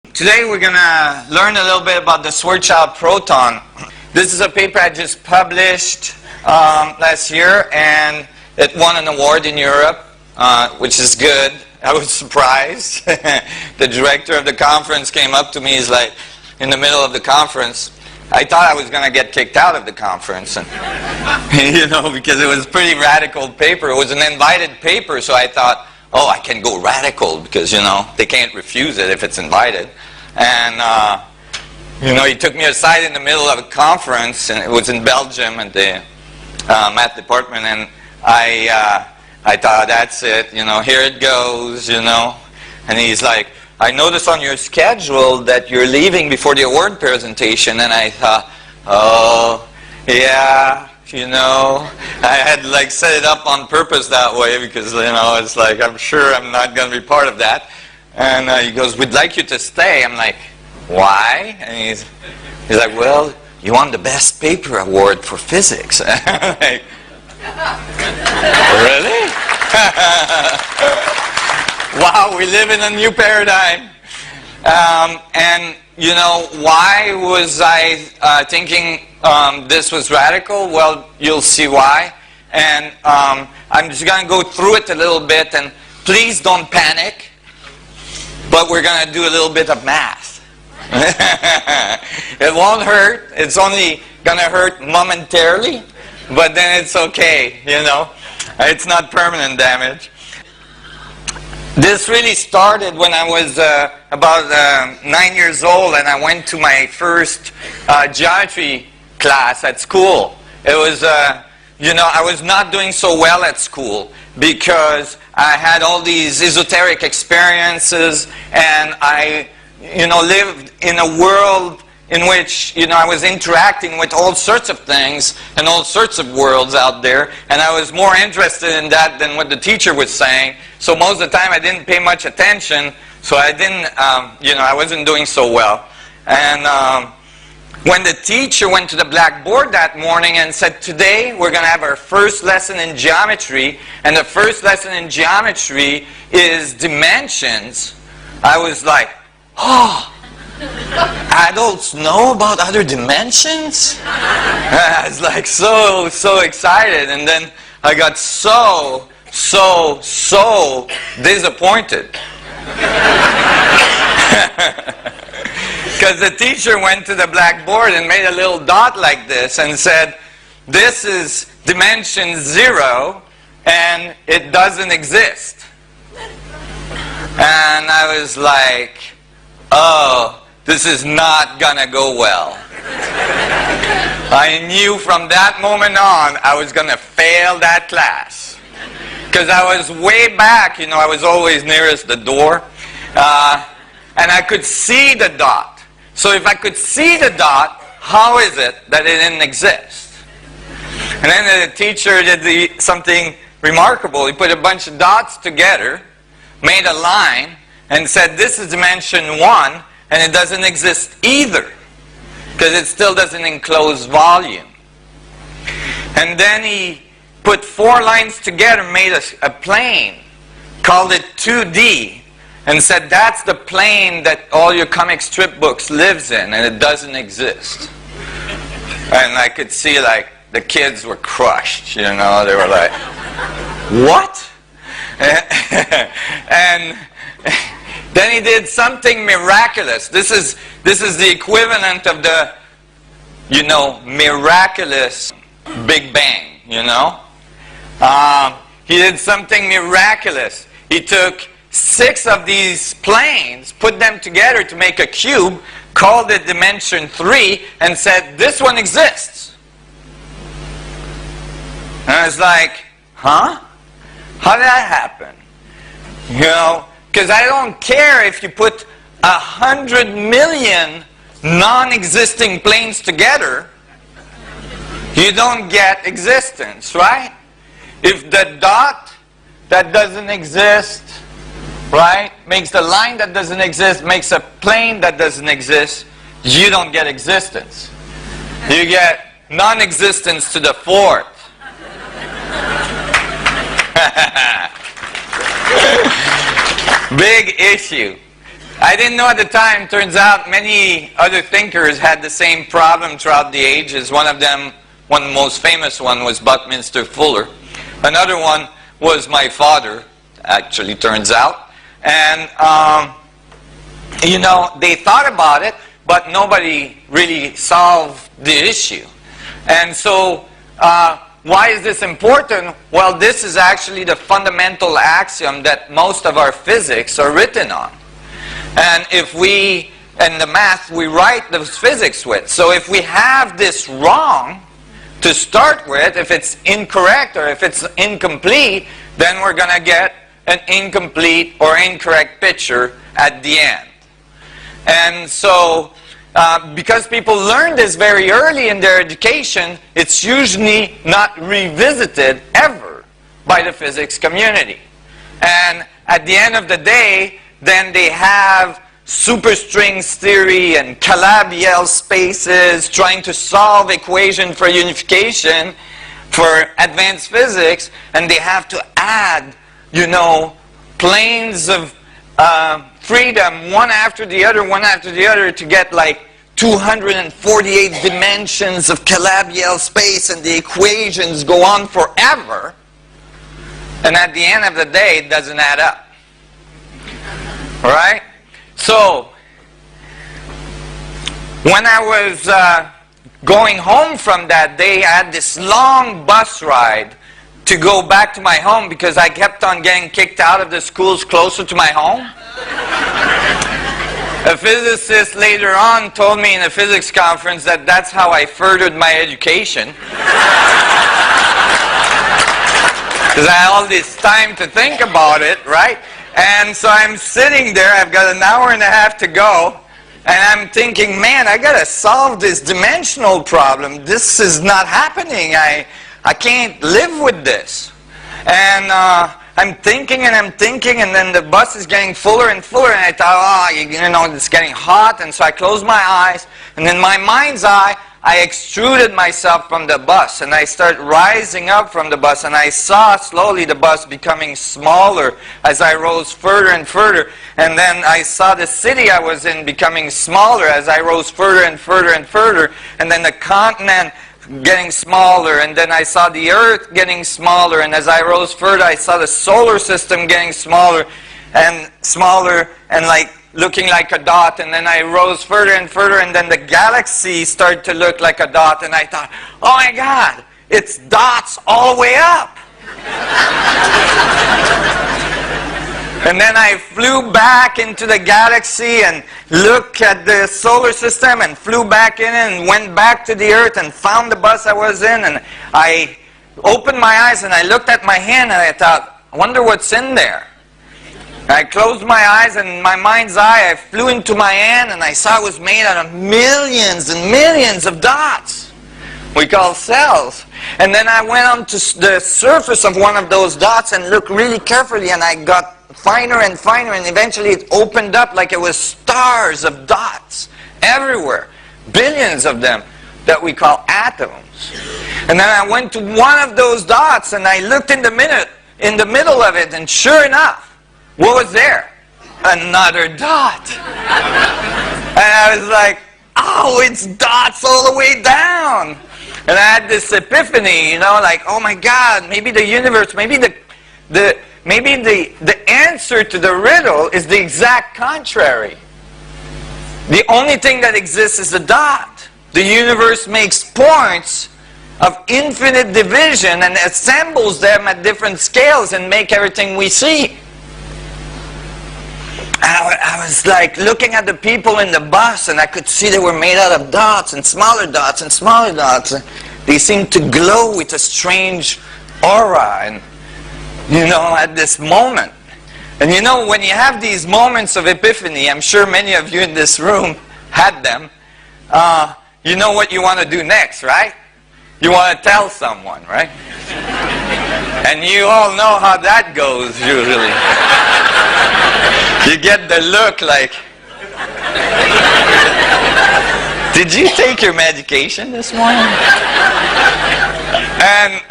Today we're going to learn a little bit about the Schwarzschild proton. This is a paper I just published last year, and it won an award in Europe, which is good. I was surprised. The director of the conference came up to me, he's like, in the middle of the conference, I thought I was going to get kicked out of the conference, and, because it was a pretty radical paper. It was an invited paper, so I thought, oh, I can go radical because, they can't refuse it if it's invited. And, he took me aside in the middle of a conference, and it was in Belgium at the math department, and I thought, that's it, here it goes, And he's like, I noticed on your schedule that you're leaving before the award presentation, and I thought, oh, yeah. I had set it up on purpose that way because, it's like, I'm sure I'm not going to be part of that. And he goes, we'd like you to stay. I'm like, why? And he's like, well, you won the best paper award for physics. Like, really? Wow, we live in a new paradigm. And why was I thinking this was radical? Well, you'll see why. And I'm just going to go through it a little bit, and please don't panic, but we're going to do a little bit of math. It won't hurt. It's only going to hurt momentarily, but then it's okay, It's not permanent damage. This really started when I was about 9 years old, and I went to my first geometry class at school. It was, I was not doing so well at school because I had all these esoteric experiences, and I, lived in a world in which, I was interacting with all sorts of things and all sorts of worlds out there, and I was more interested in that than what the teacher was saying. So most of the time I didn't pay much attention, so I didn't, I wasn't doing so well. And when the teacher went to the blackboard that morning and said, today we're going to have our first lesson in geometry, and the first lesson in geometry is dimensions, I was like, oh, adults know about other dimensions? I was like so excited, and then I got so disappointed. Because the teacher went to the blackboard and made a little dot like this and said, this is dimension 0 and it doesn't exist. And I was like, oh, this is not gonna go well. I knew from that moment on I was gonna fail that class. Because I was way back, I was always nearest the door. And I could see the dot. So if I could see the dot, how is it that it didn't exist? And then the teacher did something remarkable. He put a bunch of dots together, made a line, and said, this is dimension 1, and it doesn't exist either, because it still doesn't enclose volume. And then he put 4 lines together, made a plane, called it 2D, and said that's the plane that all your comic strip books lives in, and it doesn't exist. And I could see the kids were crushed, they were like, what? And then he did something miraculous. This is the equivalent of the, miraculous Big Bang, He did something miraculous. He took 6 of these planes, put them together to make a cube, called it dimension 3, and said, this one exists. And I was like, huh? How did that happen? Because I don't care if you put 100 million non-existing planes together, you don't get existence, right? If the dot that doesn't exist, right, makes the line that doesn't exist, makes a plane that doesn't exist, you don't get existence. You get non-existence to the 4th. Big issue. I didn't know at the time. Turns out many other thinkers had the same problem throughout the ages. One of them, one of the most famous one, was Buckminster Fuller. Another one was my father, actually, turns out. And, you know, they thought about it, but nobody really solved the issue. And so, why is this important? Well, this is actually the fundamental axiom that most of our physics are written on. And if we, in the math, we write the physics with. So if we have this wrong to start with, if it's incorrect or if it's incomplete, then we're going to get an incomplete or incorrect picture at the end. And so, because people learn this very early in their education, it's usually not revisited ever by the physics community. And at the end of the day, then they have superstrings theory and Calabi-Yell spaces trying to solve equation for unification for advanced physics, and they have to add, you know, planes of freedom one after the other to get like 248 dimensions of Calabi-Yell space, and the equations go on forever. And at the end of the day, it doesn't add up. All right? So, when I was going home from that day, I had this long bus ride to go back to my home because I kept on getting kicked out of the schools closer to my home. A physicist later on told me in a physics conference that that's how I furthered my education. Because I had all this time to think about it, right? And so I'm sitting there, I've got an hour and a half to go, and I'm thinking, man, I gotta solve this dimensional problem. This is not happening. I can't live with this. And I'm thinking, and then the bus is getting fuller and fuller, and I thought, oh, you know, it's getting hot, and so I closed my eyes, and in my mind's eye, I extruded myself from the bus, and I started rising up from the bus, and I saw slowly the bus becoming smaller as I rose further and further, and then I saw the city I was in becoming smaller as I rose further and further and further, and then the continent getting smaller, and then I saw the Earth getting smaller, and as I rose further, I saw the solar system getting smaller, and like looking like a dot, and then I rose further and further, and then the galaxy started to look like a dot, and I thought, oh my God, it's dots all the way up. And then I flew back into the galaxy and looked at the solar system and flew back in and went back to the Earth and found the bus I was in, and I opened my eyes and I looked at my hand and I thought, I wonder what's in there. I closed my eyes, and in my mind's eye, I flew into my hand, and I saw it was made out of millions and millions of dots we call cells. And then I went onto the surface of one of those dots and looked really carefully, and I got finer and finer, and eventually it opened up like it was stars of dots everywhere, billions of them that we call atoms. And then I went to one of those dots, and I looked in the middle of it, and sure enough, what was there? Another dot. And I was like, oh, it's dots all the way down. And I had this epiphany, you know, like, oh my God, maybe the universe, maybe the answer to the riddle is the exact contrary. The only thing that exists is a dot. The universe makes points of infinite division and assembles them at different scales and make everything we see. I was like looking at the people in the bus, and I could see they were made out of dots and smaller dots and smaller dots. They seemed to glow with a strange aura, and you know, at this moment. And you know, when you have these moments of epiphany, I'm sure many of you in this room had them, you know what you want to do next, right? You want to tell someone, right? And you all know how that goes, usually. You get the look like, did you take your medication this morning? And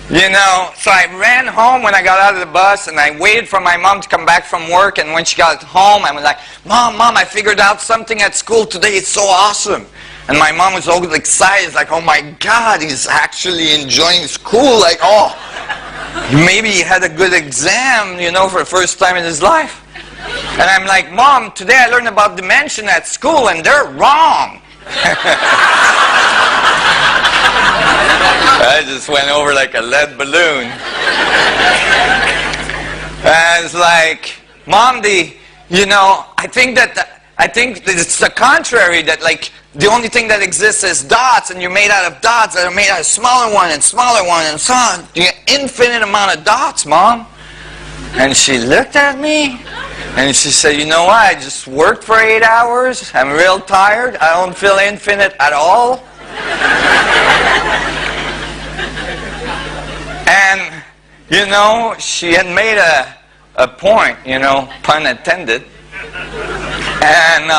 You know, so I ran home when I got out of the bus, and I waited for my mom to come back from work, and when she got home, I was like, Mom, I figured out something at school today, it's so awesome. And my mom was all excited, like, oh my God, he's actually enjoying school, like, oh, maybe he had a good exam, you know, for the first time in his life. And I'm like, Mom, today I learned about dimension at school, and they're wrong. I just went over like a lead balloon. And it's like, Mom, you know, I think that it's the contrary, that like the only thing that exists is dots, and you're made out of dots that are made out of smaller one and smaller one and so on. You get infinite amount of dots, Mom. And she looked at me and she said, you know what, I just worked for 8 hours, I'm real tired, I don't feel infinite at all. And, you know, she had made a point, you know, pun intended. And